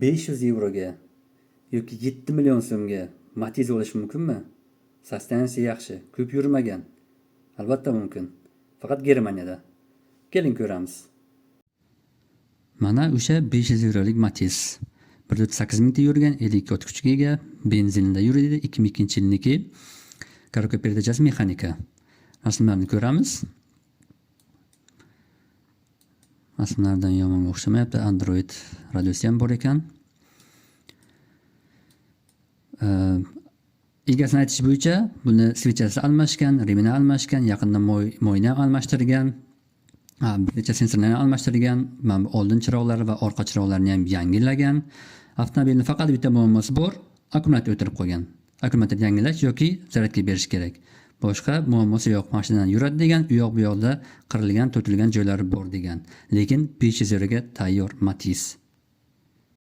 500 yevroga yoki 7 million so'mga Matiz olish mumkinmi? Sostansiya yaxshi, ko'p yurmagan. Albatta mumkin. Faqat Germaniyada. Keling ko'ramiz. Mana o'sha 500 yevrolik Matiz. 138 mingta yurgan, 52 ot kuchga ega, benzinda yuradi, 2002-yilniki. Karoka perdachasi mexanika. Rasmlarni ko'ramiz. Rasmlardan yomon o'xshamayapti. Android radiosi ham bor ekan. Egasini aytish bo'yicha buni svechasi almashgan, remini almashgan, yaqinda moyni almashtirgan, bir necha sensorlarni almashtirgan, mana oldin chiroqlari va orqa chiroqlarini ham yangilagan. Avtomobilning faqat bitta muammosi bor, akkumulyator o'tirib qolgan. Akkumulyator yangilash yoki zaryadga berish kerak. Boshqa muammosi yo'q, mashinadan yuradi degan, u yoq bu yoqda qirilgan, to'tilgan joylari bor degan. Lekin 500 yevroga tayyor Matiz.